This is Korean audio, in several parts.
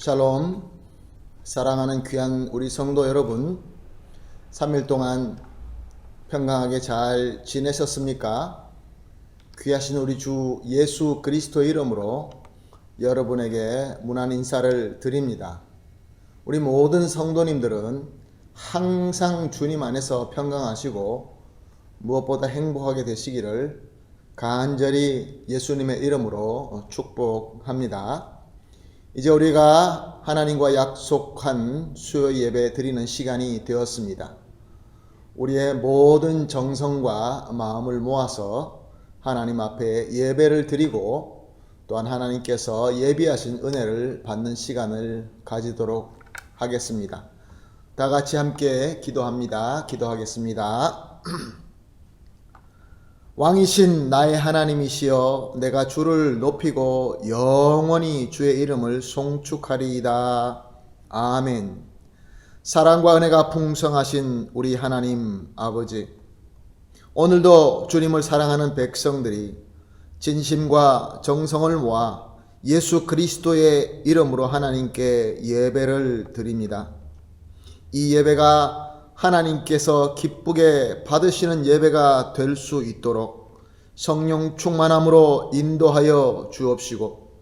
샬롬, 사랑하는 귀한 우리 성도 여러분, 3일 동안 평강하게 잘 지내셨습니까? 귀하신 우리 주 예수 그리스도 이름으로 여러분에게 문안 인사를 드립니다. 우리 모든 성도님들은 항상 주님 안에서 평강하시고 무엇보다 행복하게 되시기를 간절히 예수님의 이름으로 축복합니다. 이제 우리가 하나님과 약속한 수요 예배 드리는 시간이 되었습니다. 우리의 모든 정성과 마음을 모아서 하나님 앞에 예배를 드리고 또한 하나님께서 예비하신 은혜를 받는 시간을 가지도록 하겠습니다. 다 같이 함께 기도합니다. 기도하겠습니다. 왕이신 나의 하나님이시여, 내가 주를 높이고 영원히 주의 이름을 송축하리이다. 아멘. 사랑과 은혜가 풍성하신 우리 하나님 아버지, 오늘도 주님을 사랑하는 백성들이 진심과 정성을 모아 예수 그리스도의 이름으로 하나님께 예배를 드립니다. 이 예배가 하나님께서 기쁘게 받으시는 예배가 될 수 있도록 성령 충만함으로 인도하여 주옵시고,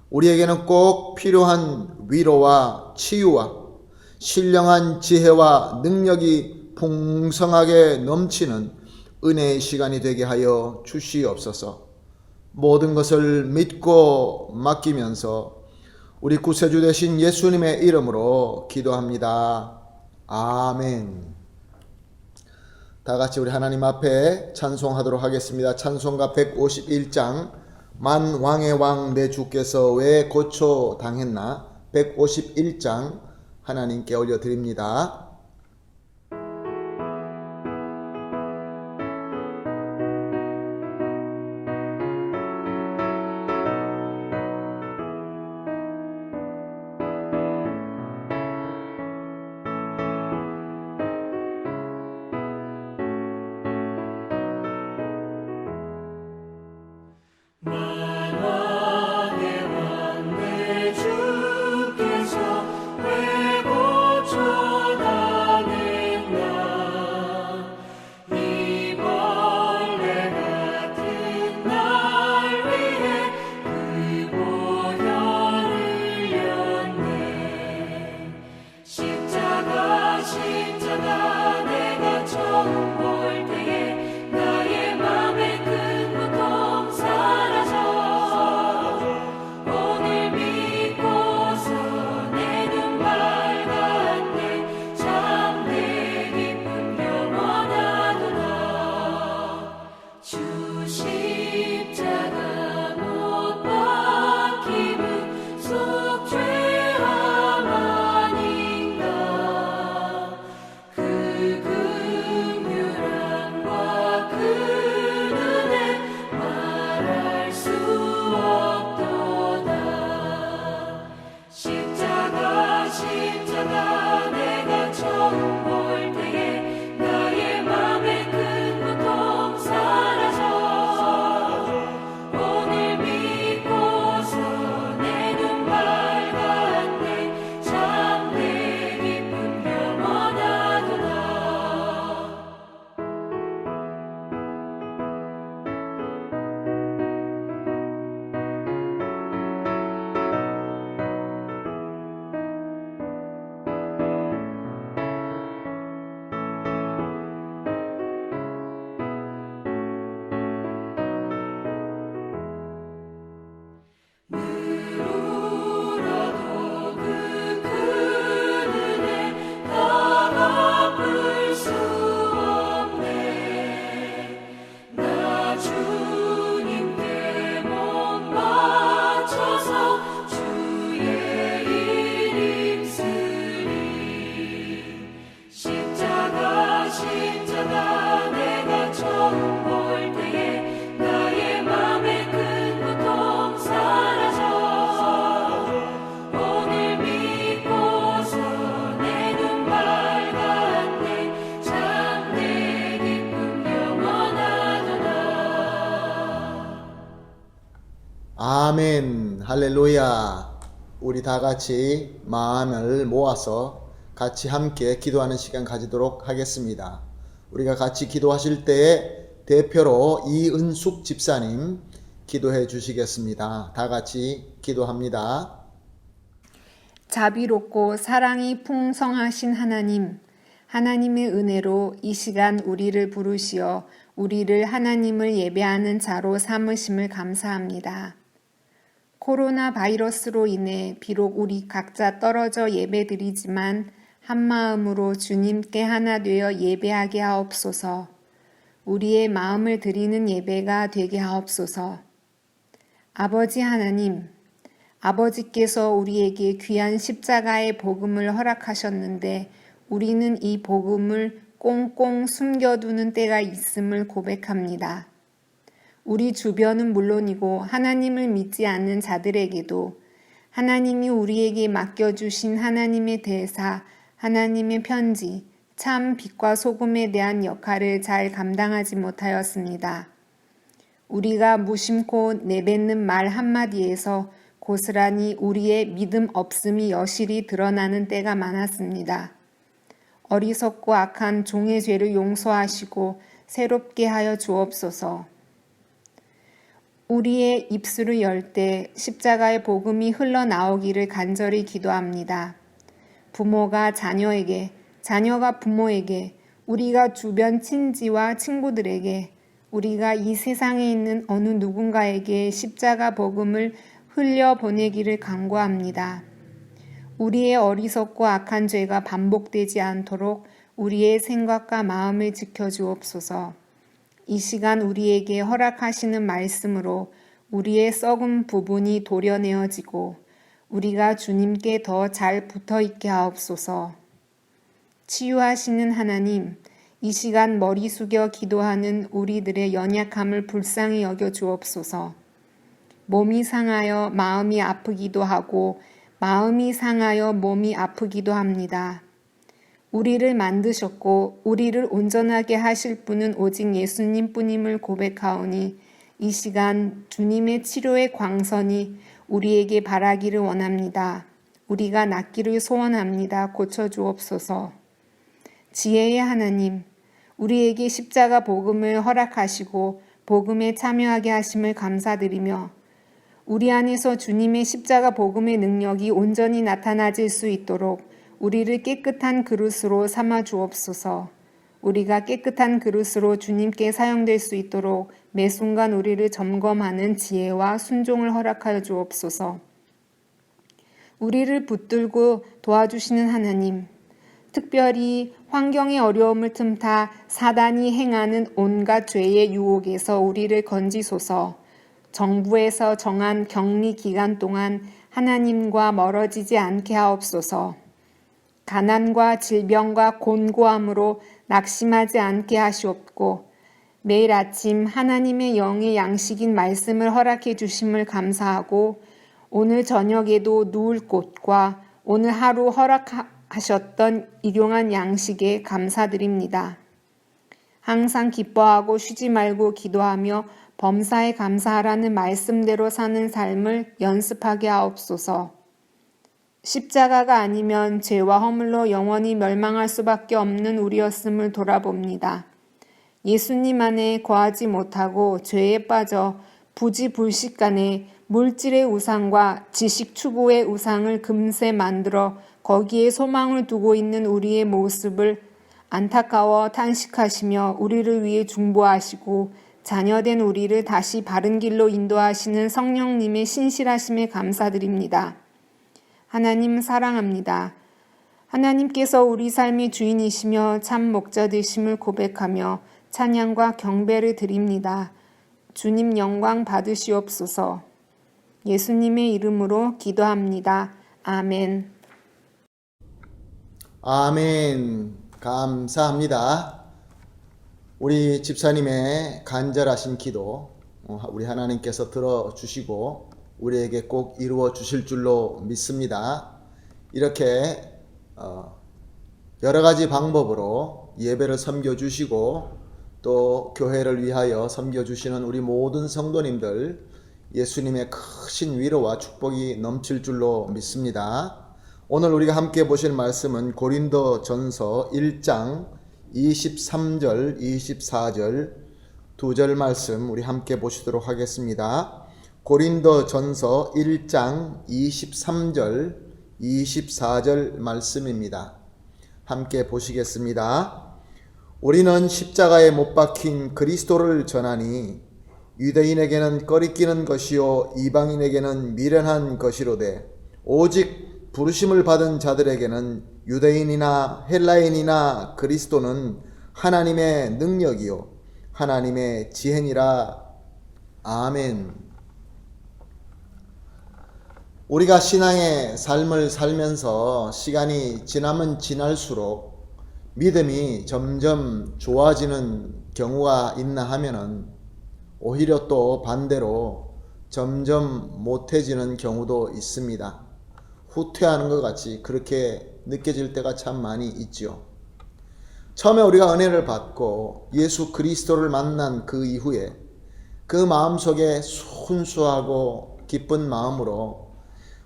우리에게는 꼭 필요한 위로와 치유와 신령한 지혜와 능력이 풍성하게 넘치는 은혜의 시간이 되게 하여 주시옵소서. 모든 것을 믿고 맡기면서 우리 구세주 되신 예수님의 이름으로 기도합니다. 아멘. 다 같이 우리 하나님 앞에 찬송하도록 하겠습니다. 찬송가 151장 만 왕의 왕 내 주께서 왜 고초 당했나, 151장 하나님께 올려드립니다. 아멘. 할렐루야. 우리 다 같이 마음을 모아서 같이 함께 기도하는 시간 가지도록 하겠습니다. 우리가 같이 기도하실 때에 대표로 이은숙 집사님 기도해 주시겠습니다. 다 같이 기도합니다. 자비롭고 사랑이 풍성하신 하나님, 하나님의 은혜로 이 시간 우리를 부르시어 우리를 하나님을 예배하는 자로 삼으심을 감사합니다. 코로나 바이러스로 인해 비록 우리 각자 떨어져 예배드리지만 한마음으로 주님께 하나 되어 예배하게 하옵소서. 우리의 마음을 드리는 예배가 되게 하옵소서. 아버지 하나님, 아버지께서 우리에게 귀한 십자가의 복음을 허락하셨는데 우리는 이 복음을 꽁꽁 숨겨두는 때가 있음을 고백합니다. 우리 주변은 물론이고 하나님을 믿지 않는 자들에게도 하나님이 우리에게 맡겨주신 하나님의 대사, 하나님의 편지, 참 빛과 소금에 대한 역할을 잘 감당하지 못하였습니다. 우리가 무심코 내뱉는 말 한마디에서 고스란히 우리의 믿음 없음이 여실히 드러나는 때가 많았습니다. 어리석고 악한 종의 죄를 용서하시고 새롭게 하여 주옵소서. 우리의 입술을 열 때 십자가의 복음이 흘러나오기를 간절히 기도합니다. 부모가 자녀에게, 자녀가 부모에게, 우리가 주변 친지와 친구들에게, 우리가 이 세상에 있는 어느 누군가에게 십자가 복음을 흘려보내기를 간구합니다. 우리의 어리석고 악한 죄가 반복되지 않도록 우리의 생각과 마음을 지켜주옵소서. 이 시간 우리에게 허락하시는 말씀으로 우리의 썩은 부분이 도려내어지고 우리가 주님께 더 잘 붙어있게 하옵소서. 치유하시는 하나님, 이 시간 머리 숙여 기도하는 우리들의 연약함을 불쌍히 여겨 주옵소서. 몸이 상하여 마음이 아프기도 하고 마음이 상하여 몸이 아프기도 합니다. 우리를 만드셨고 우리를 온전하게 하실 분은 오직 예수님 뿐임을 고백하오니 이 시간 주님의 치료의 광선이 우리에게 바라기를 원합니다. 우리가 낫기를 소원합니다. 고쳐주옵소서. 지혜의 하나님, 우리에게 십자가 복음을 허락하시고 복음에 참여하게 하심을 감사드리며 우리 안에서 주님의 십자가 복음의 능력이 온전히 나타나질 수 있도록 우리를 깨끗한 그릇으로 삼아 주옵소서. 우리가 깨끗한 그릇으로 주님께 사용될 수 있도록 매 순간 우리를 점검하는 지혜와 순종을 허락하여 주옵소서. 우리를 붙들고 도와주시는 하나님, 특별히 환경의 어려움을 틈타 사단이 행하는 온갖 죄의 유혹에서 우리를 건지소서. 정부에서 정한 격리 기간 동안 하나님과 멀어지지 않게 하옵소서. 가난과 질병과 곤고함으로 낙심하지 않게 하시옵고 매일 아침 하나님의 영의 양식인 말씀을 허락해 주심을 감사하고 오늘 저녁에도 누울 곳과 오늘 하루 허락하셨던 일용한 양식에 감사드립니다. 항상 기뻐하고 쉬지 말고 기도하며 범사에 감사하라는 말씀대로 사는 삶을 연습하게 하옵소서. 십자가가 아니면 죄와 허물로 영원히 멸망할 수밖에 없는 우리였음을 돌아봅니다. 예수님 안에 거하지 못하고 죄에 빠져 부지불식간에 물질의 우상과 지식 추구의 우상을 금세 만들어 거기에 소망을 두고 있는 우리의 모습을 안타까워 탄식하시며 우리를 위해 중보하시고 자녀된 우리를 다시 바른 길로 인도하시는 성령님의 신실하심에 감사드립니다. 하나님 사랑합니다. 하나님께서 우리 삶의 주인이시며 참 목자 되심을 고백하며 찬양과 경배를 드립니다. 주님 영광 받으시옵소서. 예수님의 이름으로 기도합니다. 아멘. 아멘. 감사합니다. 우리 집사님의 간절하신 기도 우리 하나님께서 들어주시고 우리에게 꼭 이루어 주실 줄로 믿습니다. 이렇게 여러 가지 방법으로 예배를 섬겨주시고 또 교회를 위하여 섬겨주시는 우리 모든 성도님들 예수님의 크신 위로와 축복이 넘칠 줄로 믿습니다. 오늘 우리가 함께 보실 말씀은 고린도전서 1장 23절, 24절 두 절 말씀 우리 함께 보시도록 하겠습니다. 고린도전서 1장 23절, 24절 말씀입니다. 함께 보시겠습니다. 우리는 십자가에 못 박힌 그리스도를 전하니 유대인에게는 꺼리끼는 것이요 이방인에게는 미련한 것이로되 오직 부르심을 받은 자들에게는 유대인이나 헬라인이나 그리스도는 하나님의 능력이요 하나님의 지혜니라. 아멘. 우리가 신앙의 삶을 살면서 시간이 지나면 지날수록 믿음이 점점 좋아지는 경우가 있나 하면은 오히려 또 반대로 점점 못해지는 경우도 있습니다. 후퇴하는 것 같이 그렇게 느껴질 때가 참 많이 있죠. 처음에 우리가 은혜를 받고 예수 그리스도를 만난 그 이후에 그 마음속에 순수하고 기쁜 마음으로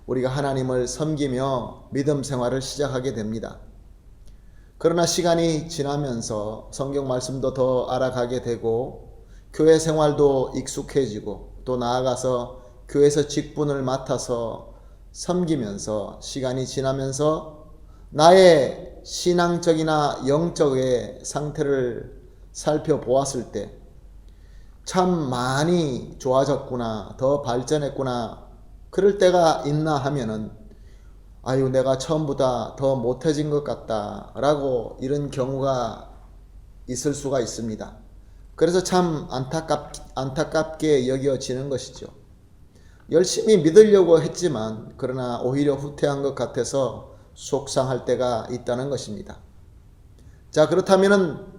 우리가 하나님을 섬기며 믿음 생활을 시작하게 됩니다. 그러나 시간이 지나면서 성경 말씀도 더 알아가게 되고 교회 생활도 익숙해지고 또 나아가서 교회에서 직분을 맡아서 섬기면서 시간이 지나면서 나의 신앙적이나 영적의 상태를 살펴보았을 때 참 많이 좋아졌구나, 더 발전했구나, 그럴 때가 있나 하면은 아유 내가 처음보다 더 못해진 것 같다 라고 이런 경우가 있을 수가 있습니다. 그래서 참 안타깝게 여겨지는 것이죠. 열심히 믿으려고 했지만 그러나 오히려 후퇴한 것 같아서 속상할 때가 있다는 것입니다. 자, 그렇다면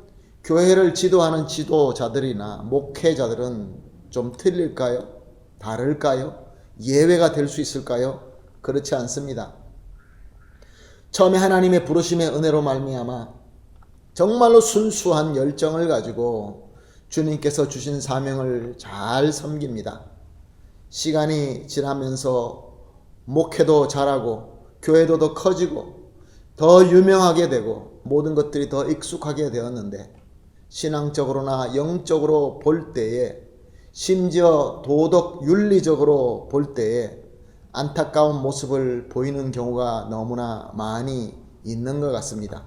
교회를 지도하는 지도자들이나 목회자들은 좀 틀릴까요? 다를까요? 예외가 될 수 있을까요? 그렇지 않습니다. 처음에 하나님의 부르심의 은혜로 말미암아 정말로 순수한 열정을 가지고 주님께서 주신 사명을 잘 섬깁니다. 시간이 지나면서 목회도 잘하고 교회도 더 커지고 더 유명하게 되고 모든 것들이 더 익숙하게 되었는데 신앙적으로나 영적으로 볼 때에 심지어 도덕 윤리적으로 볼 때에 안타까운 모습을 보이는 경우가 너무나 많이 있는 것 같습니다.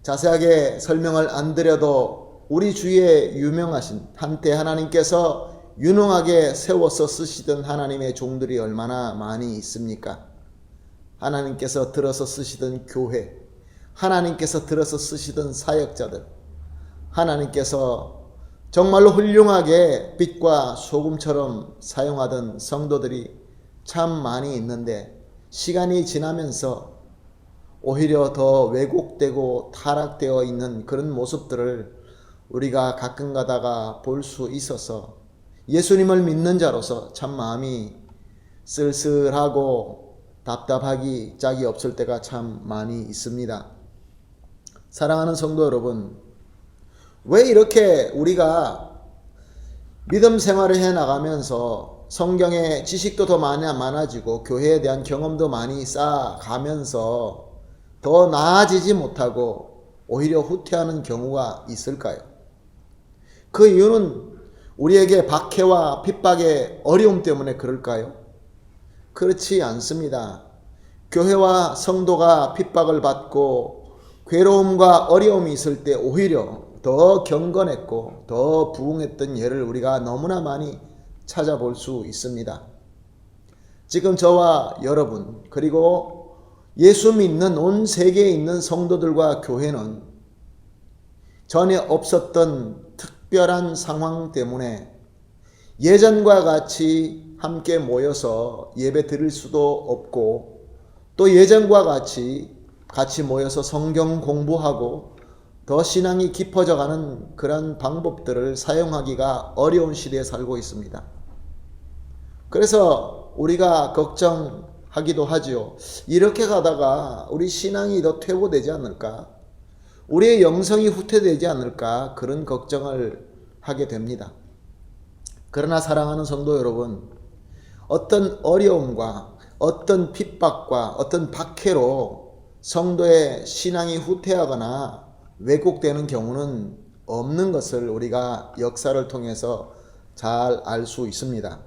자세하게 설명을 안 드려도 우리 주위에 유명하신 한때 하나님께서 유능하게 세워서 쓰시던 하나님의 종들이 얼마나 많이 있습니까? 하나님께서 들어서 쓰시던 교회, 하나님께서 들어서 쓰시던 사역자들, 하나님께서 정말로 훌륭하게 빛과 소금처럼 사용하던 성도들이 참 많이 있는데 시간이 지나면서 오히려 더 왜곡되고 타락되어 있는 그런 모습들을 우리가 가끔 가다가 볼 수 있어서 예수님을 믿는 자로서 참 마음이 쓸쓸하고 답답하기 짝이 없을 때가 참 많이 있습니다. 사랑하는 성도 여러분, 왜 이렇게 우리가 믿음 생활을 해나가면서 성경의 지식도 더 많아지고 교회에 대한 경험도 많이 쌓아가면서 더 나아지지 못하고 오히려 후퇴하는 경우가 있을까요? 그 이유는 우리에게 박해와 핍박의 어려움 때문에 그럴까요? 그렇지 않습니다. 교회와 성도가 핍박을 받고 괴로움과 어려움이 있을 때 오히려 더 경건했고 더 부흥했던 예를 우리가 너무나 많이 찾아볼 수 있습니다. 지금 저와 여러분 그리고 예수 믿는 온 세계에 있는 성도들과 교회는 전에 없었던 특별한 상황 때문에 예전과 같이 함께 모여서 예배 드릴 수도 없고 또 예전과 같이 모여서 성경 공부하고 더 신앙이 깊어져가는 그런 방법들을 사용하기가 어려운 시대에 살고 있습니다. 그래서 우리가 걱정하기도 하지요. 이렇게 가다가 우리 신앙이 더 퇴보되지 않을까? 우리의 영성이 후퇴되지 않을까? 그런 걱정을 하게 됩니다. 그러나 사랑하는 성도 여러분, 어떤 어려움과 어떤 핍박과 어떤 박해로 성도의 신앙이 후퇴하거나 왜곡되는 경우는 없는 것을 우리가 역사를 통해서 잘 알 수 있습니다.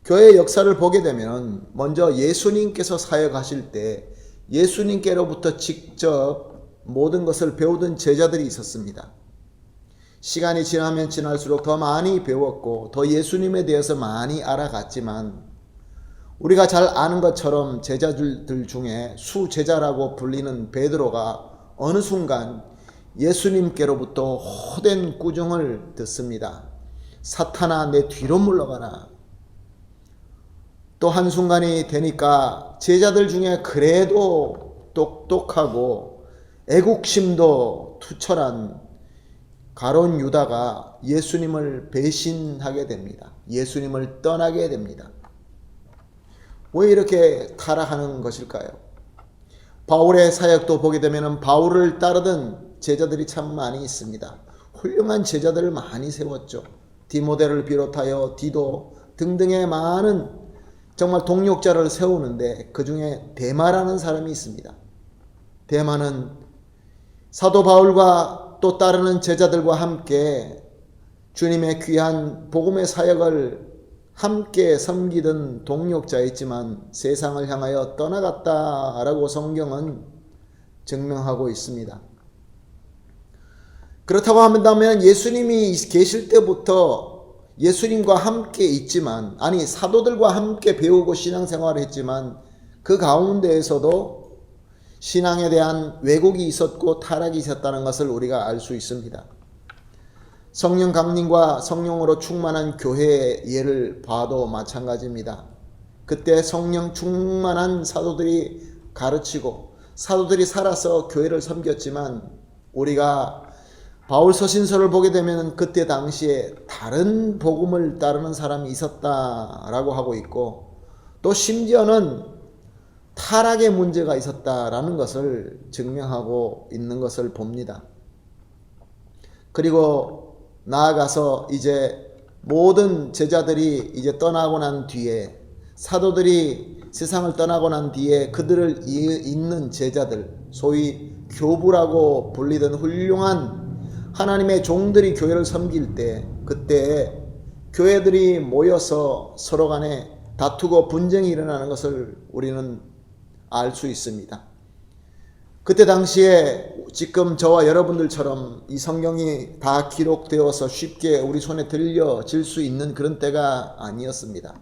교회의 역사를 보게 되면 먼저 예수님께서 사역하실 때 예수님께로부터 직접 모든 것을 배우던 제자들이 있었습니다. 시간이 지나면 지날수록 더 많이 배웠고 더 예수님에 대해서 많이 알아갔지만 우리가 잘 아는 것처럼 제자들 중에 수제자라고 불리는 베드로가 어느 순간 예수님께로부터 호된 꾸중을 듣습니다. 사탄아, 내 뒤로 물러가라. 또 한순간이 되니까 제자들 중에 그래도 똑똑하고 애국심도 투철한 가룟 유다가 예수님을 배신하게 됩니다. 예수님을 떠나게 됩니다. 왜 이렇게 타락하는 것일까요? 바울의 사역도 보게 되면 바울을 따르던 제자들이 참 많이 있습니다. 훌륭한 제자들을 많이 세웠죠. 디모데를 비롯하여 디도 등등의 많은 정말 동력자를 세우는데 그 중에 데마라는 사람이 있습니다. 데마는 사도 바울과 또 따르는 제자들과 함께 주님의 귀한 복음의 사역을 함께 섬기던 동력자였지만 세상을 향하여 떠나갔다라고 성경은 증명하고 있습니다. 그렇다고 한다면 예수님이 계실 때부터 예수님과 함께 있지만, 아니 사도들과 함께 배우고 신앙생활을 했지만 그 가운데에서도 신앙에 대한 왜곡이 있었고 타락이 있었다는 것을 우리가 알 수 있습니다. 성령 강림과 성령으로 충만한 교회의 예를 봐도 마찬가지입니다. 그때 성령 충만한 사도들이 가르치고 사도들이 살아서 교회를 섬겼지만 우리가 바울 서신서를 보게 되면 그때 당시에 다른 복음을 따르는 사람이 있었다라고 하고 있고 또 심지어는 타락의 문제가 있었다라는 것을 증명하고 있는 것을 봅니다. 그리고 나아가서 이제 모든 제자들이 이제 떠나고 난 뒤에 사도들이 세상을 떠나고 난 뒤에 그들을 잇는 제자들, 소위 교부라고 불리던 훌륭한 하나님의 종들이 교회를 섬길 때 그때 교회들이 모여서 서로 간에 다투고 분쟁이 일어나는 것을 우리는 알 수 있습니다. 그때 당시에 지금 저와 여러분들처럼 이 성경이 다 기록되어서 쉽게 우리 손에 들려질 수 있는 그런 때가 아니었습니다.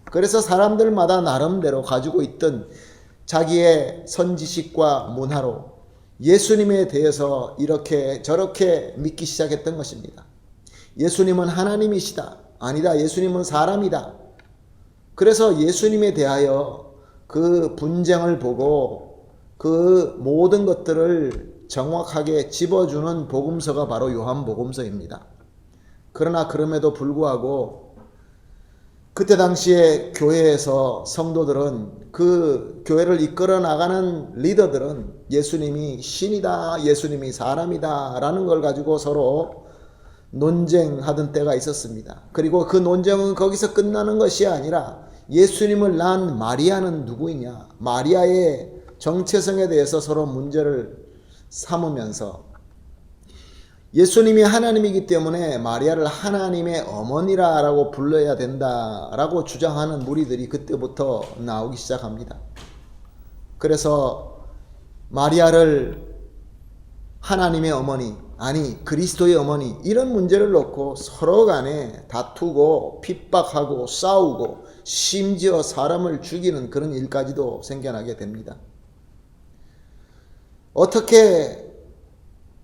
그래서 사람들마다 나름대로 가지고 있던 자기의 선지식과 문화로 예수님에 대해서 이렇게 저렇게 믿기 시작했던 것입니다. 예수님은 하나님이시다. 아니다. 예수님은 사람이다. 그래서 예수님에 대하여 그 분쟁을 보고 그 모든 것들을 정확하게 집어주는 복음서가 바로 요한복음서입니다. 그러나 그럼에도 불구하고 그때 당시에 교회에서 성도들은 그 교회를 이끌어 나가는 리더들은 예수님이 신이다, 예수님이 사람이다 라는 걸 가지고 서로 논쟁하던 때가 있었습니다. 그리고 그 논쟁은 거기서 끝나는 것이 아니라 예수님을 낳은 마리아는 누구이냐, 마리아의 정체성에 대해서 서로 문제를 삼으면서 예수님이 하나님이기 때문에 마리아를 하나님의 어머니라고 불러야 된다라고 주장하는 무리들이 그때부터 나오기 시작합니다. 그래서 마리아를 하나님의 어머니, 아니 그리스도의 어머니, 이런 문제를 놓고 서로 간에 다투고 핍박하고 싸우고 심지어 사람을 죽이는 그런 일까지도 생겨나게 됩니다. 어떻게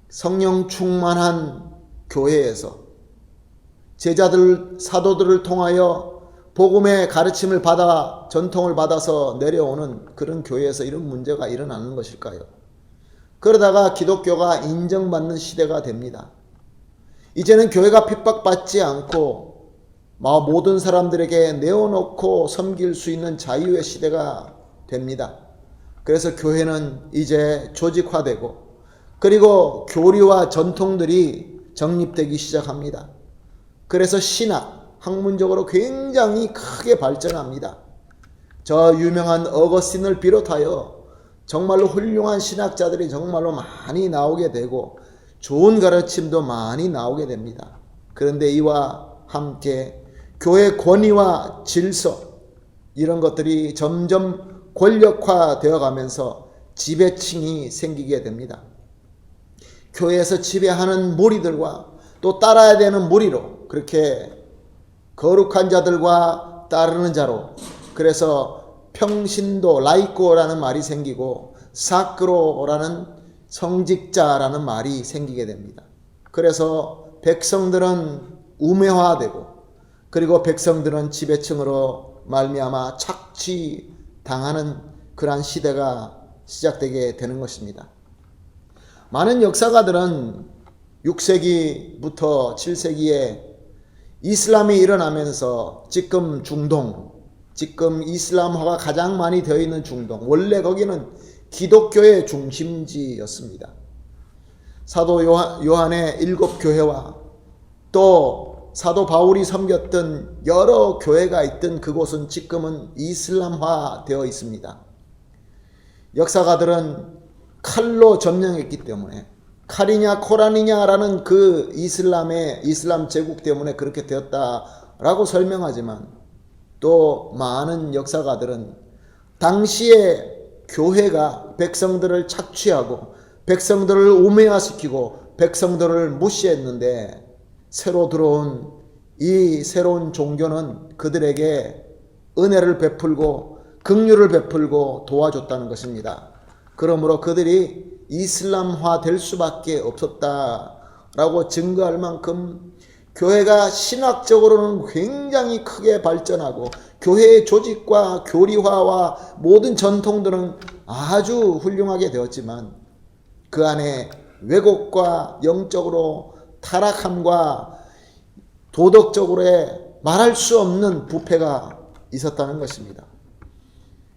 성령 충만한 교회에서 제자들, 사도들을 통하여 복음의 가르침을 받아 전통을 받아서 내려오는 그런 교회에서 이런 문제가 일어나는 것일까요? 그러다가 기독교가 인정받는 시대가 됩니다. 이제는 교회가 핍박받지 않고 모든 사람들에게 내어놓고 섬길 수 있는 자유의 시대가 됩니다. 그래서 교회는 이제 조직화되고 그리고 교리와 전통들이 정립되기 시작합니다. 그래서 신학, 학문적으로 굉장히 크게 발전합니다. 저 유명한 어거스틴을 비롯하여 정말로 훌륭한 신학자들이 정말로 많이 나오게 되고 좋은 가르침도 많이 나오게 됩니다. 그런데 이와 함께 교회 권위와 질서 이런 것들이 점점 권력화되어 가면서 지배층이 생기게 됩니다. 교회에서 지배하는 무리들과 또 따라야 되는 무리로 그렇게 거룩한 자들과 따르는 자로 그래서 평신도 라이코라는 말이 생기고 사크로라는 성직자라는 말이 생기게 됩니다. 그래서 백성들은 우매화되고 그리고 백성들은 지배층으로 말미암아 착취당하는 그러한 시대가 시작되게 되는 것입니다. 많은 역사가들은 6세기부터 7세기에 이슬람이 일어나면서 지금 중동, 지금 이슬람화가 가장 많이 되어 있는 중동, 원래 거기는 기독교의 중심지였습니다. 사도 요한의 7교회와 또 사도 바울이 섬겼던 여러 교회가 있던 그곳은 지금은 이슬람화 되어 있습니다. 역사가들은 칼로 점령했기 때문에 칼이냐 코란이냐라는 그 이슬람 제국 때문에 그렇게 되었다라고 설명하지만 또 많은 역사가들은 당시에 교회가 백성들을 착취하고 백성들을 우매화시키고 백성들을 무시했는데 새로 들어온 이 새로운 종교는 그들에게 은혜를 베풀고 긍휼을 베풀고 도와줬다는 것입니다. 그러므로 그들이 이슬람화 될 수밖에 없었다라고 증거할 만큼 교회가 신학적으로는 굉장히 크게 발전하고 교회의 조직과 교리화와 모든 전통들은 아주 훌륭하게 되었지만 그 안에 왜곡과 영적으로 타락함과 도덕적으로의 말할 수 없는 부패가 있었다는 것입니다.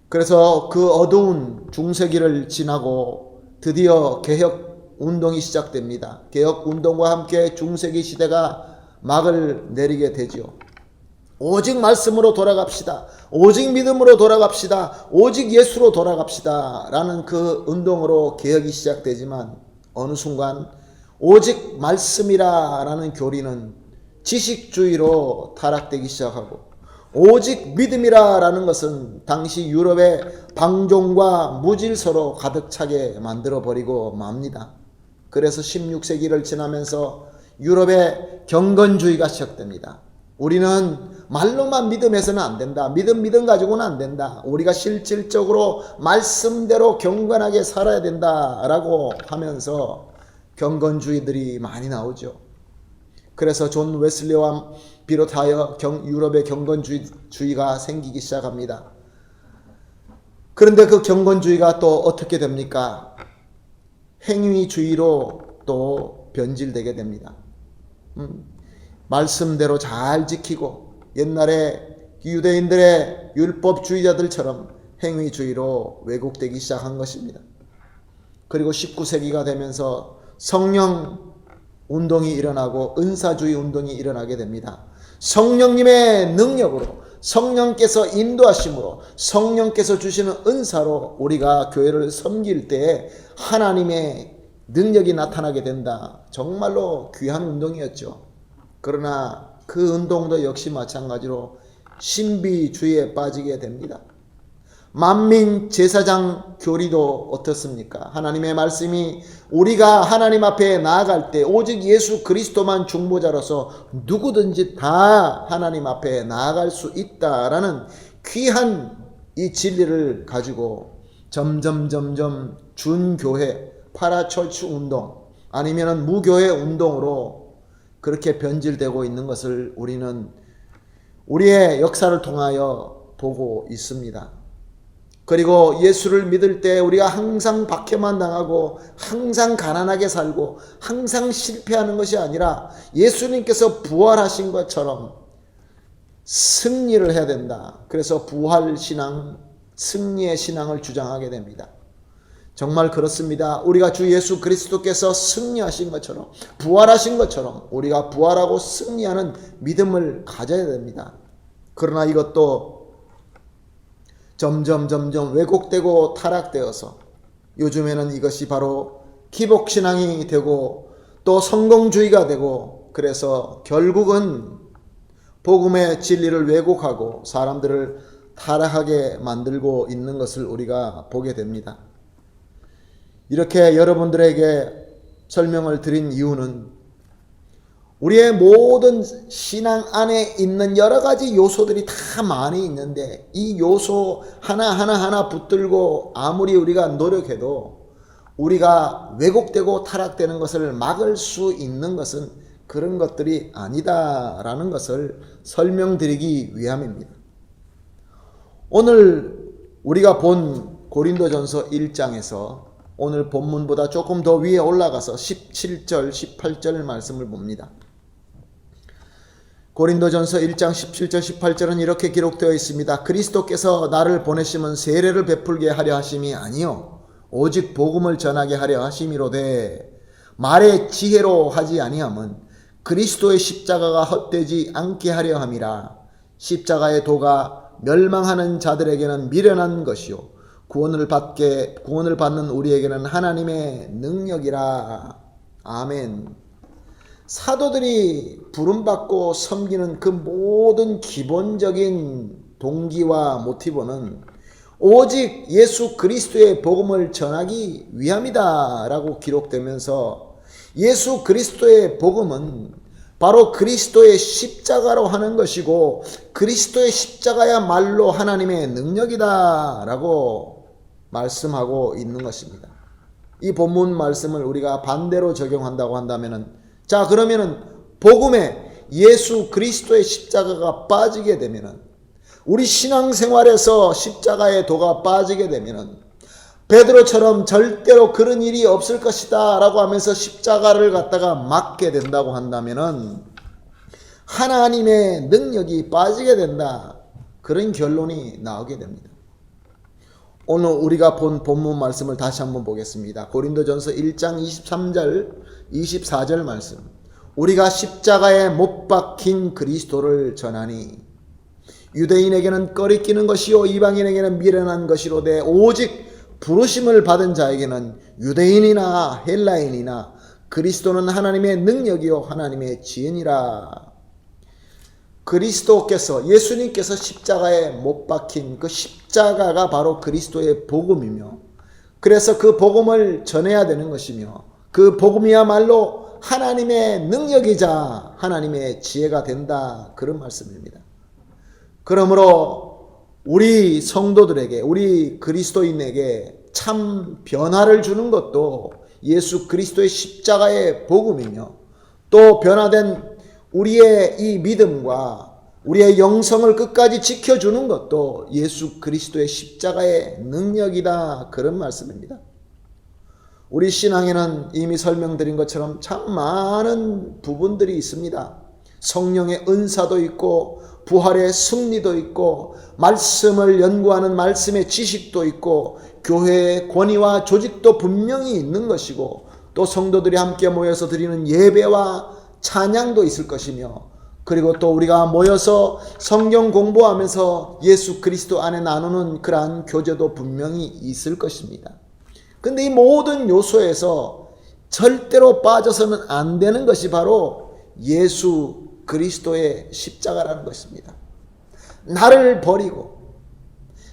그래서 그 어두운 중세기를 지나고 드디어 개혁운동이 시작됩니다. 개혁운동과 함께 중세기 시대가 막을 내리게 되지요. 오직 말씀으로 돌아갑시다. 오직 믿음으로 돌아갑시다. 오직 예수로 돌아갑시다. 라는 그 운동으로 개혁이 시작되지만 어느 순간 오직 말씀이라는 교리는 지식주의로 타락되기 시작하고 오직 믿음이라는 것은 당시 유럽의 방종과 무질서로 가득 차게 만들어버리고 맙니다. 그래서 16세기를 지나면서 유럽의 경건주의가 시작됩니다. 우리는 말로만 믿음해서는 안 된다. 믿음 가지고는 안 된다. 우리가 실질적으로 말씀대로 경건하게 살아야 된다라고 하면서 경건주의들이 많이 나오죠. 그래서 존 웨슬리와 비롯하여 유럽의 경건주의가 생기기 시작합니다. 그런데 그 경건주의가 또 어떻게 됩니까? 행위주의로 또 변질되게 됩니다. 말씀대로 잘 지키고 옛날에 유대인들의 율법주의자들처럼 행위주의로 왜곡되기 시작한 것입니다. 그리고 19세기가 되면서 성령 운동이 일어나고 은사주의 운동이 일어나게 됩니다. 성령님의 능력으로 성령께서 인도하심으로 성령께서 주시는 은사로 우리가 교회를 섬길 때에 하나님의 능력이 나타나게 된다. 정말로 귀한 운동이었죠. 그러나 그 운동도 역시 마찬가지로 신비주의에 빠지게 됩니다. 만민 제사장 교리도 어떻습니까? 하나님의 말씀이 우리가 하나님 앞에 나아갈 때 오직 예수 그리스도만 중보자로서 누구든지 다 하나님 앞에 나아갈 수 있다라는 귀한 이 진리를 가지고 점점 준교회, 파라철치 운동 아니면 무교회 운동으로 그렇게 변질되고 있는 것을 우리는 우리의 역사를 통하여 보고 있습니다. 그리고 예수를 믿을 때 우리가 항상 박해만 당하고 항상 가난하게 살고 항상 실패하는 것이 아니라 예수님께서 부활하신 것처럼 승리를 해야 된다. 그래서 부활신앙, 승리의 신앙을 주장하게 됩니다. 정말 그렇습니다. 우리가 주 예수 그리스도께서 승리하신 것처럼, 부활하신 것처럼 우리가 부활하고 승리하는 믿음을 가져야 됩니다. 그러나 이것도 점점 왜곡되고 타락되어서 요즘에는 이것이 바로 기복신앙이 되고 또 성공주의가 되고, 그래서 결국은 복음의 진리를 왜곡하고 사람들을 타락하게 만들고 있는 것을 우리가 보게 됩니다. 이렇게 여러분들에게 설명을 드린 이유는 우리의 모든 신앙 안에 있는 여러 가지 요소들이 다 많이 있는데, 이 요소 하나 붙들고 아무리 우리가 노력해도 우리가 왜곡되고 타락되는 것을 막을 수 있는 것은 그런 것들이 아니다라는 것을 설명드리기 위함입니다. 오늘 우리가 본 고린도전서 1장에서 오늘 본문보다 조금 더 위에 올라가서 17절, 18절 말씀을 봅니다. 고린도전서 1장 17절, 18절은 이렇게 기록되어 있습니다. 그리스도께서 나를 보내심은 세례를 베풀게 하려 하심이 아니요 오직 복음을 전하게 하려 하심이로되, 말의 지혜로 하지 아니함은 그리스도의 십자가가 헛되지 않게 하려 함이라. 십자가의 도가 멸망하는 자들에게는 미련한 것이요 구원을 받는 우리에게는 하나님의 능력이라. 아멘. 사도들이 부름받고 섬기는 그 모든 기본적인 동기와 모티브는 오직 예수 그리스도의 복음을 전하기 위함이다 라고 기록되면서, 예수 그리스도의 복음은 바로 그리스도의 십자가로 하는 것이고 그리스도의 십자가야말로 하나님의 능력이다 라고 말씀하고 있는 것입니다. 이 본문 말씀을 우리가 반대로 적용한다고 한다면은, 자 그러면은 복음에 예수 그리스도의 십자가가 빠지게 되면은, 우리 신앙생활에서 십자가의 도가 빠지게 되면은 베드로처럼 절대로 그런 일이 없을 것이다 라고 하면서 십자가를 갖다가 막게 된다고 한다면은 하나님의 능력이 빠지게 된다, 그런 결론이 나오게 됩니다. 오늘 우리가 본 본문 말씀을 다시 한번 보겠습니다. 고린도전서 1장 23절 24절 말씀. 우리가 십자가에 못 박힌 그리스도를 전하니 유대인에게는 꺼리끼는 것이요 이방인에게는 미련한 것이로되 오직 부르심을 받은 자에게는 유대인이나 헬라인이나 그리스도는 하나님의 능력이요 하나님의 지혜니라. 그리스도께서, 예수님께서 십자가에 못 박힌 그 십자가가 바로 그리스도의 복음이며, 그래서 그 복음을 전해야 되는 것이며, 그 복음이야말로 하나님의 능력이자 하나님의 지혜가 된다, 그런 말씀입니다. 그러므로 우리 성도들에게, 우리 그리스도인에게 참 변화를 주는 것도 예수 그리스도의 십자가의 복음이며, 또 변화된 우리의 이 믿음과 우리의 영성을 끝까지 지켜주는 것도 예수 그리스도의 십자가의 능력이다, 그런 말씀입니다. 우리 신앙에는 이미 설명드린 것처럼 참 많은 부분들이 있습니다. 성령의 은사도 있고 부활의 승리도 있고 말씀을 연구하는 말씀의 지식도 있고 교회의 권위와 조직도 분명히 있는 것이고, 또 성도들이 함께 모여서 드리는 예배와 찬양도 있을 것이며, 그리고 또 우리가 모여서 성경 공부하면서 예수 그리스도 안에 나누는 그러한 교제도 분명히 있을 것입니다. 근데 이 모든 요소에서 절대로 빠져서는 안 되는 것이 바로 예수 그리스도의 십자가라는 것입니다. 나를 버리고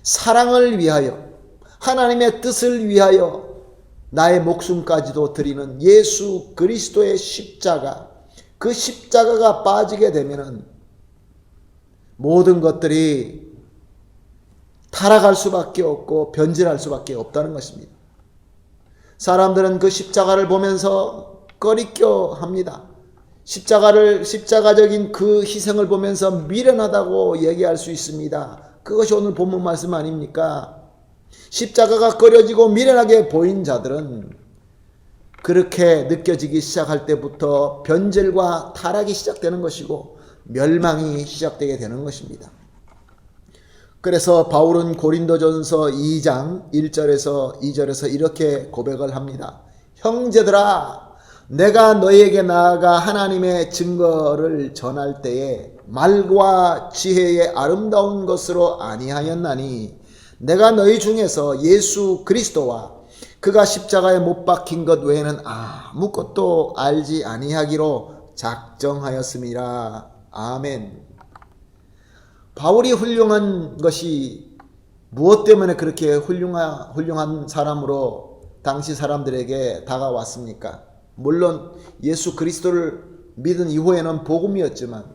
사랑을 위하여, 하나님의 뜻을 위하여 나의 목숨까지도 드리는 예수 그리스도의 십자가, 그 십자가가 빠지게 되면은 모든 것들이 타락할 수밖에 없고 변질할 수밖에 없다는 것입니다. 사람들은 그 십자가를 보면서 꺼리껴 합니다. 십자가적인 그 희생을 보면서 미련하다고 얘기할 수 있습니다. 그것이 오늘 본문 말씀 아닙니까? 십자가가 꺼려지고 미련하게 보인 자들은 그렇게 느껴지기 시작할 때부터 변절과 타락이 시작되는 것이고 멸망이 시작되게 되는 것입니다. 그래서 바울은 고린도전서 2장 1절에서 2절에서 이렇게 고백을 합니다. 형제들아, 내가 너희에게 나아가 하나님의 증거를 전할 때에 말과 지혜의 아름다운 것으로 아니하였나니 내가 너희 중에서 예수 그리스도와 그가 십자가에 못 박힌 것 외에는 아무것도 알지 아니하기로 작정하였음이라. 아멘. 바울이 훌륭한 것이 무엇 때문에 그렇게 훌륭한 사람으로 당시 사람들에게 다가왔습니까? 물론 예수 그리스도를 믿은 이후에는 복음이었지만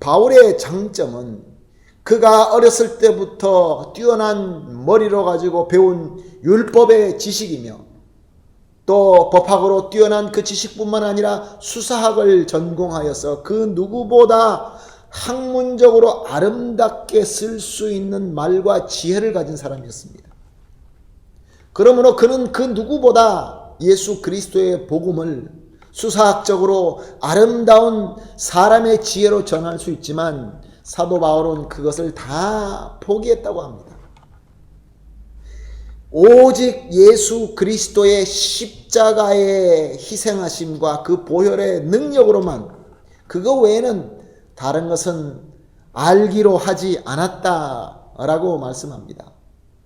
바울의 장점은 그가 어렸을 때부터 뛰어난 머리로 가지고 배운 율법의 지식이며 또 법학으로 뛰어난 그 지식뿐만 아니라 수사학을 전공하여서 그 누구보다 학문적으로 아름답게 쓸 수 있는 말과 지혜를 가진 사람이었습니다. 그러므로 그는 그 누구보다 예수 그리스도의 복음을 수사학적으로 아름다운 사람의 지혜로 전할 수 있지만 사도 바울은 그것을 다 포기했다고 합니다. 오직 예수 그리스도의 십자가의 희생하심과 그 보혈의 능력으로만, 그거 외에는 다른 것은 알기로 하지 않았다라고 말씀합니다.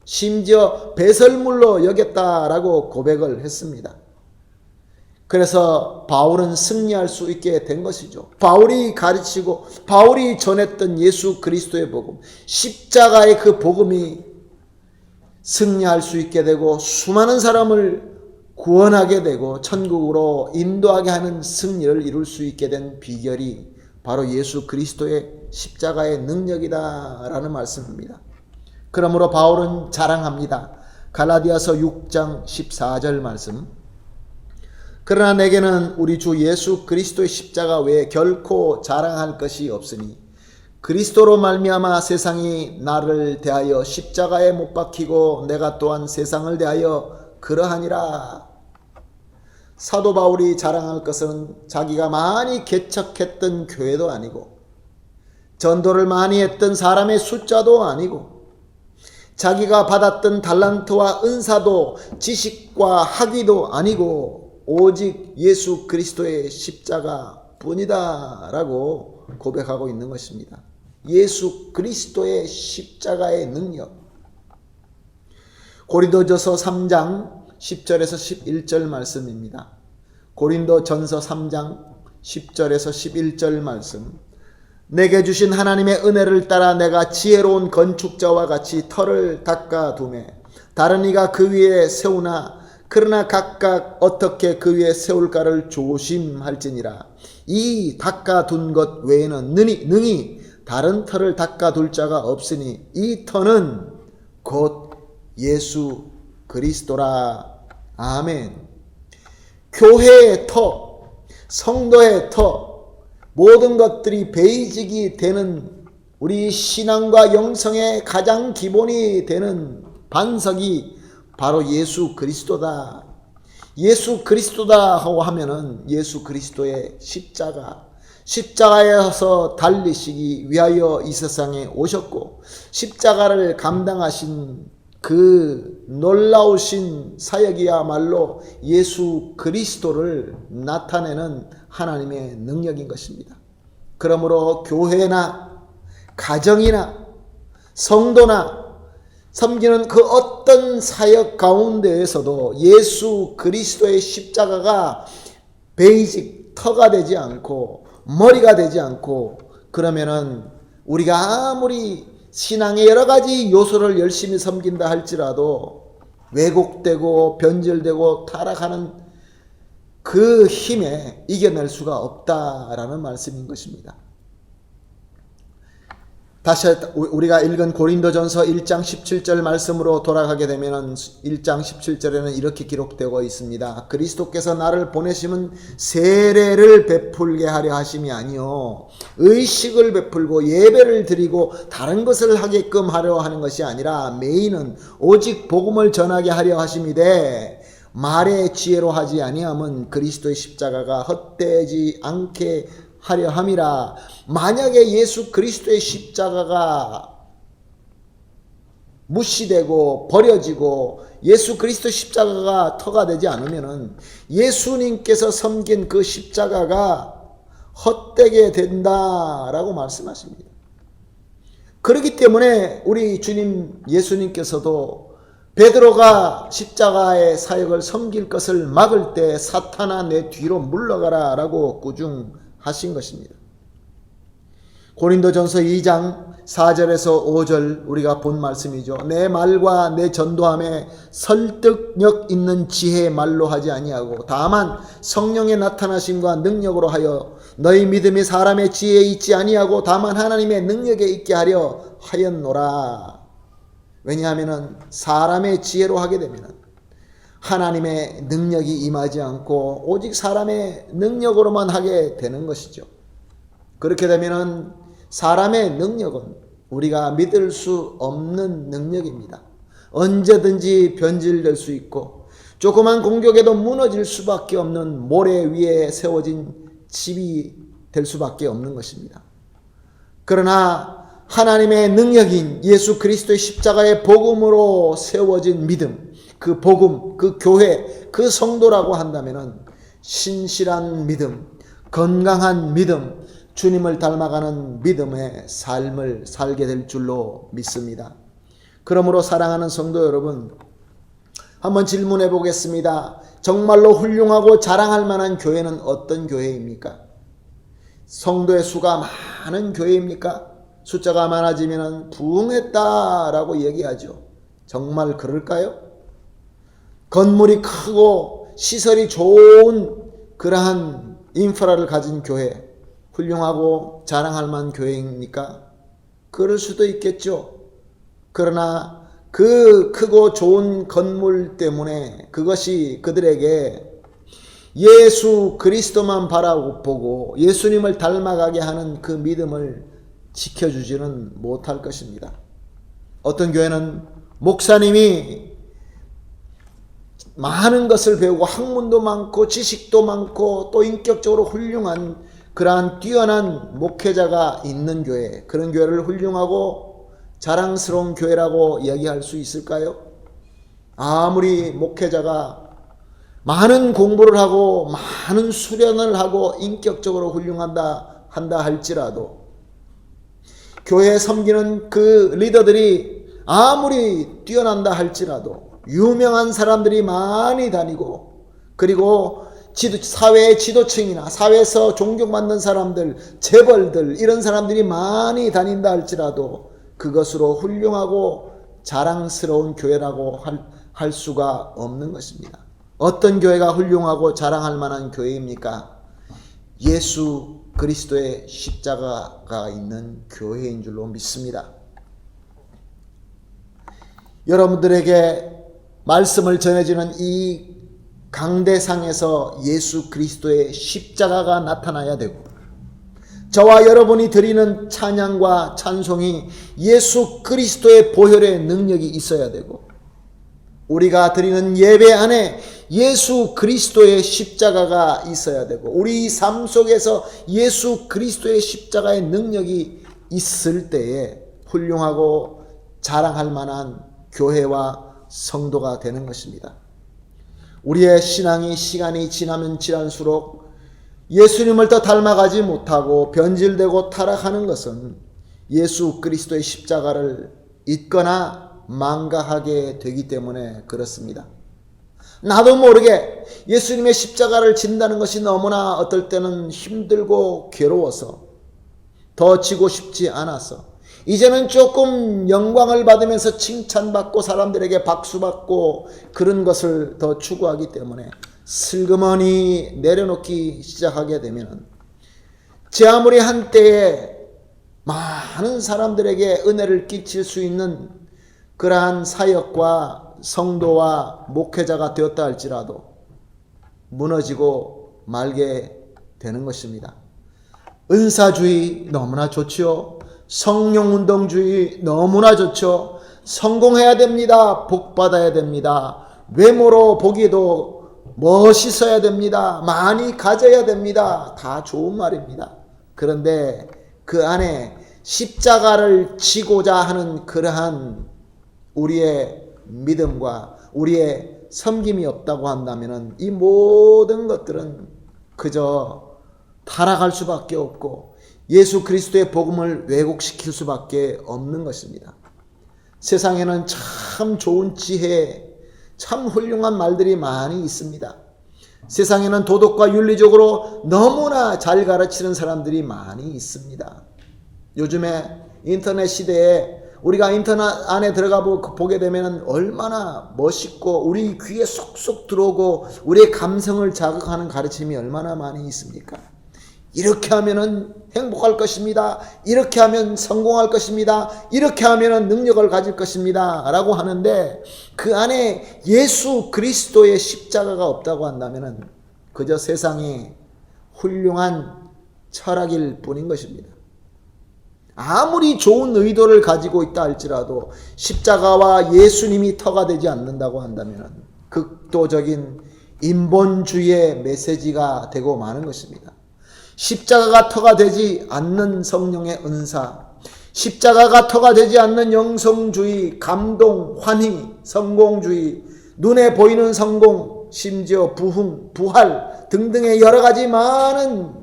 심지어 배설물로 여겼다라고 고백을 했습니다. 그래서 바울은 승리할 수 있게 된 것이죠. 바울이 가르치고 바울이 전했던 예수 그리스도의 복음, 십자가의 그 복음이 승리할 수 있게 되고 수많은 사람을 구원하게 되고 천국으로 인도하게 하는 승리를 이룰 수 있게 된 비결이 바로 예수 그리스도의 십자가의 능력이다라는 말씀입니다. 그러므로 바울은 자랑합니다. 갈라디아서 6장 14절 말씀. 그러나 내게는 우리 주 예수 그리스도의 십자가 외에 결코 자랑할 것이 없으니 그리스도로 말미암아 세상이 나를 대하여 십자가에 못 박히고 내가 또한 세상을 대하여 그러하니라. 사도 바울이 자랑할 것은 자기가 많이 개척했던 교회도 아니고 전도를 많이 했던 사람의 숫자도 아니고 자기가 받았던 달란트와 은사도 지식과 학위도 아니고 오직 예수 그리스도의 십자가 뿐이다 라고 고백하고 있는 것입니다. 예수 그리스도의 십자가의 능력. 고린도전서 3장 10절에서 11절 말씀입니다. 고린도전서 3장 10절에서 11절 말씀. 내게 주신 하나님의 은혜를 따라 내가 지혜로운 건축자와 같이 터를 닦아두매 다른 이가 그 위에 세우나 그러나 각각 어떻게 그 위에 세울까를 조심할지니라. 이 닦아둔 것 외에는 능히 다른 터를 닦아둘 자가 없으니 이 터는 곧 예수 그리스도라. 아멘. 교회의 터, 성도의 터, 모든 것들이 베이직이 되는 우리 신앙과 영성의 가장 기본이 되는 반석이 바로 예수 그리스도다. 예수 그리스도다 하고 하면은 예수 그리스도의 십자가에서 달리시기 위하여 이 세상에 오셨고 십자가를 감당하신 그 놀라우신 사역이야말로 예수 그리스도를 나타내는 하나님의 능력인 것입니다. 그러므로 교회나 가정이나 성도나 섬기는 그 어떤 사역 가운데에서도 예수 그리스도의 십자가가 베이직 터가 되지 않고 머리가 되지 않고 그러면은 우리가 아무리 신앙의 여러 가지 요소를 열심히 섬긴다 할지라도 왜곡되고 변질되고 타락하는 그 힘에 이겨낼 수가 없다라는 말씀인 것입니다. 다시 우리가 읽은 고린도전서 1장 17절 말씀으로 돌아가게 되면 1장 17절에는 이렇게 기록되고 있습니다. 그리스도께서 나를 보내심은 세례를 베풀게 하려 하심이 아니요 의식을 베풀고 예배를 드리고 다른 것을 하게끔 하려 하는 것이 아니라 메인은 오직 복음을 전하게 하려 하심이되 말의 지혜로 하지 아니함은 그리스도의 십자가가 헛되지 않게 하려 함이라. 만약에 예수 그리스도의 십자가가 무시되고 버려지고 예수 그리스도 십자가가 터가 되지 않으면은 예수님께서 섬긴 그 십자가가 헛되게 된다라고 말씀하십니다. 그렇기 때문에 우리 주님 예수님께서도 베드로가 십자가의 사역을 섬길 것을 막을 때 사탄아 내 뒤로 물러가라 라고 꾸중하신 것입니다. 고린도전서 2장 4절에서 5절 우리가 본 말씀이죠. 내 말과 내 전도함에 설득력 있는 지혜의 말로 하지 아니하고 다만 성령의 나타나심과 능력으로 하여 너희 믿음이 사람의 지혜에 있지 아니하고 다만 하나님의 능력에 있게 하려 하였노라. 왜냐하면 사람의 지혜로 하게 되면 하나님의 능력이 임하지 않고 오직 사람의 능력으로만 하게 되는 것이죠. 그렇게 되면 사람의 능력은 우리가 믿을 수 없는 능력입니다. 언제든지 변질될 수 있고 조그만 공격에도 무너질 수밖에 없는 모래 위에 세워진 집이 될 수밖에 없는 것입니다. 그러나 하나님의 능력인 예수 그리스도의 십자가의 복음으로 세워진 믿음, 그 복음, 그 교회, 그 성도라고 한다면 신실한 믿음, 건강한 믿음, 주님을 닮아가는 믿음의 삶을 살게 될 줄로 믿습니다. 그러므로 사랑하는 성도 여러분, 한번 질문해 보겠습니다. 정말로 훌륭하고 자랑할 만한 교회는 어떤 교회입니까? 성도의 수가 많은 교회입니까? 숫자가 많아지면 부흥했다라고 얘기하죠. 정말 그럴까요? 건물이 크고 시설이 좋은 그러한 인프라를 가진 교회, 훌륭하고 자랑할 만한 교회입니까? 그럴 수도 있겠죠. 그러나 그 크고 좋은 건물 때문에 그것이 그들에게 예수 그리스도만 바라보고 예수님을 닮아가게 하는 그 믿음을 지켜주지는 못할 것입니다. 어떤 교회는 목사님이 많은 것을 배우고 학문도 많고 지식도 많고 또 인격적으로 훌륭한 그러한 뛰어난 목회자가 있는 교회, 그런 교회를 훌륭하고 자랑스러운 교회라고 이야기할 수 있을까요? 아무리 목회자가 많은 공부를 하고 많은 수련을 하고 인격적으로 훌륭한다 한다 할지라도 교회에 섬기는 그 리더들이 아무리 뛰어난다 할지라도 유명한 사람들이 많이 다니고 그리고 사회의 지도층이나 사회에서 존경받는 사람들, 재벌들 이런 사람들이 많이 다닌다 할지라도 그것으로 훌륭하고 자랑스러운 교회라고 할 수가 없는 것입니다. 어떤 교회가 훌륭하고 자랑할 만한 교회입니까? 예수 그리스도의 십자가가 있는 교회인 줄로 믿습니다. 여러분들에게 말씀을 전해지는 이 강대상에서 예수 그리스도의 십자가가 나타나야 되고 저와 여러분이 드리는 찬양과 찬송이 예수 그리스도의 보혈의 능력이 있어야 되고 우리가 드리는 예배 안에 예수 그리스도의 십자가가 있어야 되고 우리 삶 속에서 예수 그리스도의 십자가의 능력이 있을 때에 훌륭하고 자랑할 만한 교회와 성도가 되는 것입니다. 우리의 신앙이 시간이 지나면 지날수록 예수님을 더 닮아가지 못하고 변질되고 타락하는 것은 예수 그리스도의 십자가를 잊거나 망각하게 되기 때문에 그렇습니다. 나도 모르게 예수님의 십자가를 진다는 것이 너무나 어떨 때는 힘들고 괴로워서 더 지고 싶지 않아서 이제는 조금 영광을 받으면서 칭찬받고 사람들에게 박수받고 그런 것을 더 추구하기 때문에 슬그머니 내려놓기 시작하게 되면 제 아무리 한때에 많은 사람들에게 은혜를 끼칠 수 있는 그러한 사역과 성도와 목회자가 되었다 할지라도 무너지고 말게 되는 것입니다. 은사주의 너무나 좋지요. 성령운동주의 너무나 좋죠. 성공해야 됩니다. 복받아야 됩니다. 외모로 보기에도 멋있어야 됩니다. 많이 가져야 됩니다. 다 좋은 말입니다. 그런데 그 안에 십자가를 지고자 하는 그러한 우리의 믿음과 우리의 섬김이 없다고 한다면 이 모든 것들은 그저 타락할 수밖에 없고 예수 그리스도의 복음을 왜곡시킬 수밖에 없는 것입니다. 세상에는 참 좋은 지혜, 참 훌륭한 말들이 많이 있습니다. 세상에는 도덕과 윤리적으로 너무나 잘 가르치는 사람들이 많이 있습니다. 요즘에 인터넷 시대에 우리가 인터넷 안에 들어가 보게 되면 얼마나 멋있고 우리 귀에 쏙쏙 들어오고 우리의 감성을 자극하는 가르침이 얼마나 많이 있습니까? 이렇게 하면은 행복할 것입니다. 이렇게 하면 성공할 것입니다. 이렇게 하면은 능력을 가질 것입니다. 라고 하는데 그 안에 예수 그리스도의 십자가가 없다고 한다면은 그저 세상의 훌륭한 철학일 뿐인 것입니다. 아무리 좋은 의도를 가지고 있다 할지라도 십자가와 예수님이 터가 되지 않는다고 한다면 극도적인 인본주의의 메시지가 되고 마는 것입니다. 십자가가 터가 되지 않는 성령의 은사, 십자가가 터가 되지 않는 영성주의, 감동, 환희, 성공주의, 눈에 보이는 성공, 심지어 부흥, 부활 등등의 여러 가지 많은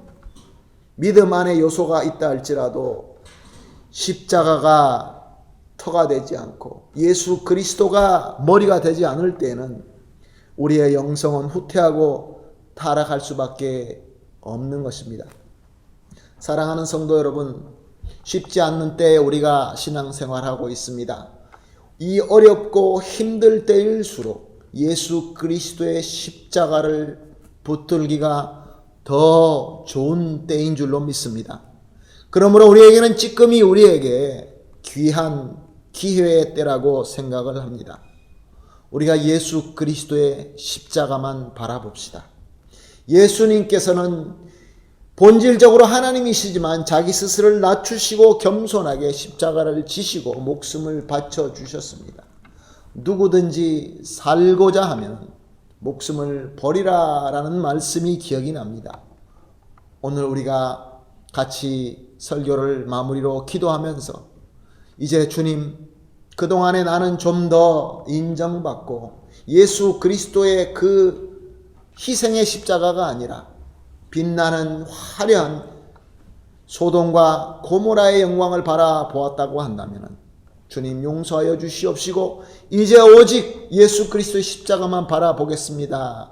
믿음 안에 요소가 있다 할지라도 십자가가 터가 되지 않고 예수 그리스도가 머리가 되지 않을 때는 우리의 영성은 후퇴하고 타락할 수밖에 없는 것입니다. 사랑하는 성도 여러분, 쉽지 않는 때에 우리가 신앙생활하고 있습니다. 이 어렵고 힘들 때일수록 예수 그리스도의 십자가를 붙들기가 더 좋은 때인 줄로 믿습니다. 그러므로 우리에게는 찌끔이 우리에게 귀한 기회의 때라고 생각을 합니다. 우리가 예수 그리스도의 십자가만 바라봅시다. 예수님께서는 본질적으로 하나님이시지만 자기 스스로를 낮추시고 겸손하게 십자가를 지시고 목숨을 바쳐 주셨습니다. 누구든지 살고자 하면 목숨을 버리라라는 말씀이 기억이 납니다. 오늘 우리가 같이 설교를 마무리로 기도하면서 이제 주님, 그동안에 나는 좀 더 인정받고 예수 그리스도의 그 희생의 십자가가 아니라 빛나는 화려한 소돔과 고모라의 영광을 바라보았다고 한다면 주님 용서하여 주시옵시고 이제 오직 예수 그리스도의 십자가만 바라보겠습니다.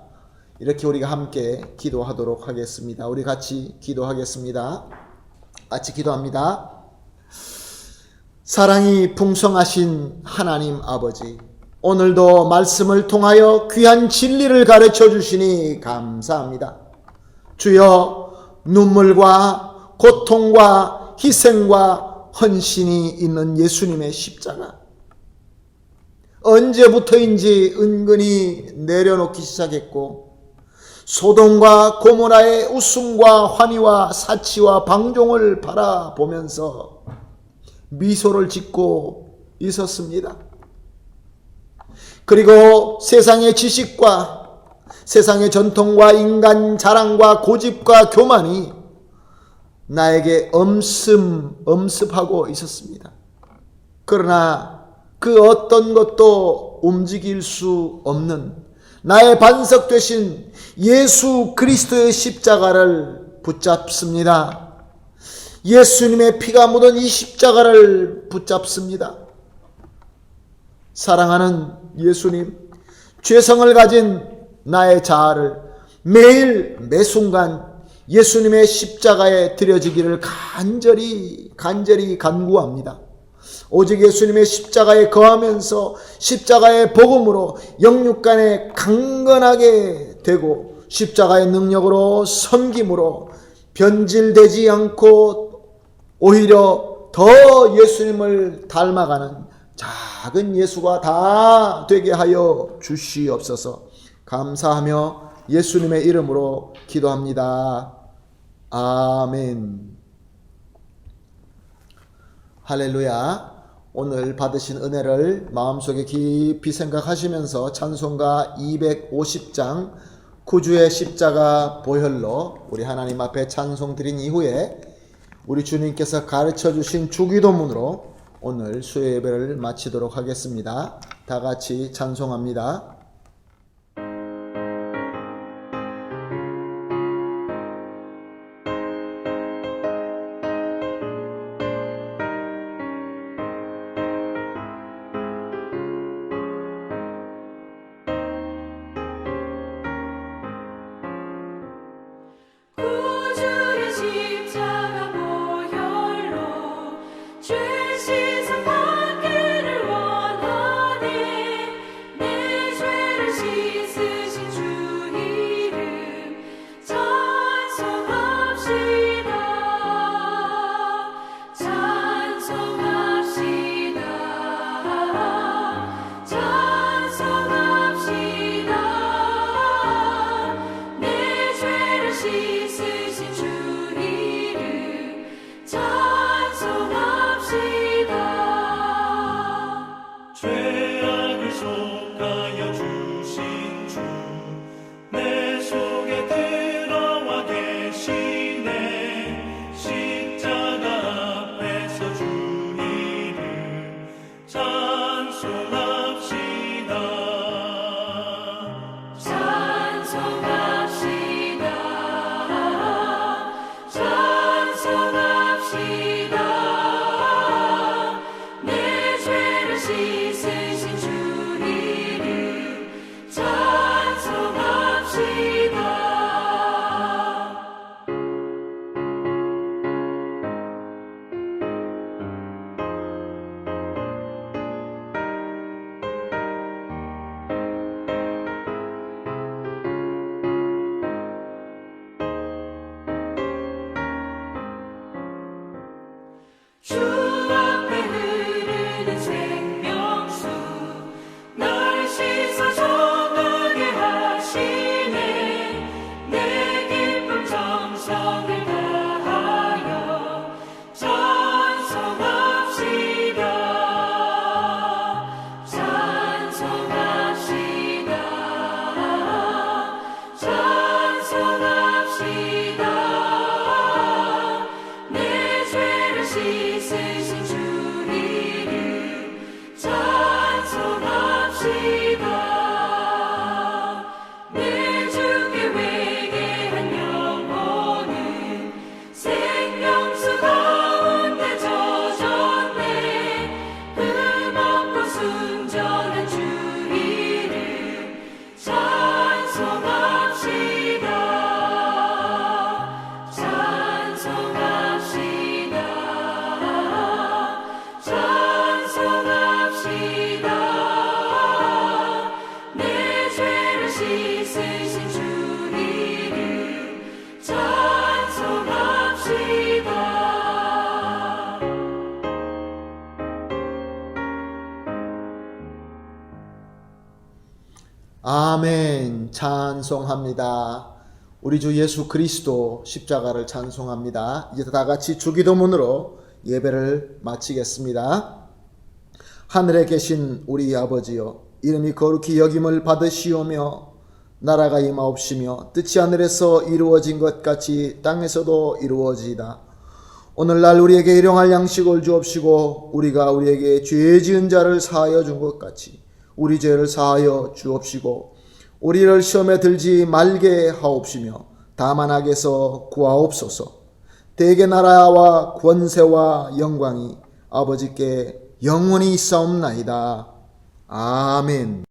이렇게 우리가 함께 기도하도록 하겠습니다. 우리 같이 기도하겠습니다. 같이 기도합니다. 사랑이 풍성하신 하나님 아버지, 오늘도 말씀을 통하여 귀한 진리를 가르쳐 주시니 감사합니다. 주여, 눈물과 고통과 희생과 헌신이 있는 예수님의 십자가, 언제부터인지 은근히 내려놓기 시작했고 소돔과 고모라의 웃음과 환희와 사치와 방종을 바라보면서 미소를 짓고 있었습니다. 그리고 세상의 지식과 세상의 전통과 인간 자랑과 고집과 교만이 나에게 엄습하고 있었습니다. 그러나 그 어떤 것도 움직일 수 없는 나의 반석 되신 예수 그리스도의 십자가를 붙잡습니다. 예수님의 피가 묻은 이 십자가를 붙잡습니다. 사랑하는 예수님, 죄성을 가진 나의 자아를 매일 매순간 예수님의 십자가에 드려지기를 간절히 간구합니다. 오직 예수님의 십자가에 거하면서 십자가의 복음으로 영육간에 강건하게 되고 십자가의 능력으로 섬김으로 변질되지 않고 오히려 더 예수님을 닮아가는 작은 예수가 다 되게 하여 주시옵소서. 감사하며 예수님의 이름으로 기도합니다. 아멘. 할렐루야. 오늘 받으신 은혜를 마음속에 깊이 생각하시면서 찬송가 250장 구주의 십자가 보혈로 우리 하나님 앞에 찬송 드린 이후에 우리 주님께서 가르쳐 주신 주기도문으로 오늘 수요 예배를 마치도록 하겠습니다. 다 같이 찬송합니다. 구주의 십자가 보혈로 죄 씻음 받기를 원하네. 내 죄를 씻으신 주 이름 찬송합시다. 찬송합시다. 찬송합시다. 내 죄를 씻으신 주 이름 찬송합시다. 죄악을 속하여 주신 주 내 속에 들어와 계시네. 십자가 앞에서 주 이름 찬송합시다. 찬송합시다. 찬송합시다. 내 죄를 씻으신 주 이름 찬송합시다. 주 앞에 흐르는 생명수 날 씻어 정하게 하시네. 내 기쁨 정성을 다하여 찬송합시다. 찬송합시다. 찬송합시다. 내 죄를 씻으신 주 이름 찬송합시다. 내 주께 회개한 영혼은 생명수 가운데 젖었네. 흠없고 순전한 주 이름 찬송합시다. 찬송합시다. 찬송합시다. 내 죄를 씻으신 주 이름 찬송합시다. 아멘. 찬송합니다. 우리 주 예수 그리스도 십자가를 찬송합니다. 이제 다 같이 주기도문으로 예배를 마치겠습니다. 하늘에 계신 우리 아버지여, 이름이 거룩히 여김을 받으시오며 나라가 임하옵시며 뜻이 하늘에서 이루어진 것 같이 땅에서도 이루어지이다. 오늘날 우리에게 일용할 양식을 주옵시고 우리가 우리에게 죄 지은 자를 사하여 준 것 같이 우리 죄를 사하여 주옵시고 우리를 시험에 들지 말게 하옵시며 다만 악에서 구하옵소서. 대개 나라와 권세와 영광이 아버지께 영원히 있사옵나이다. 아멘.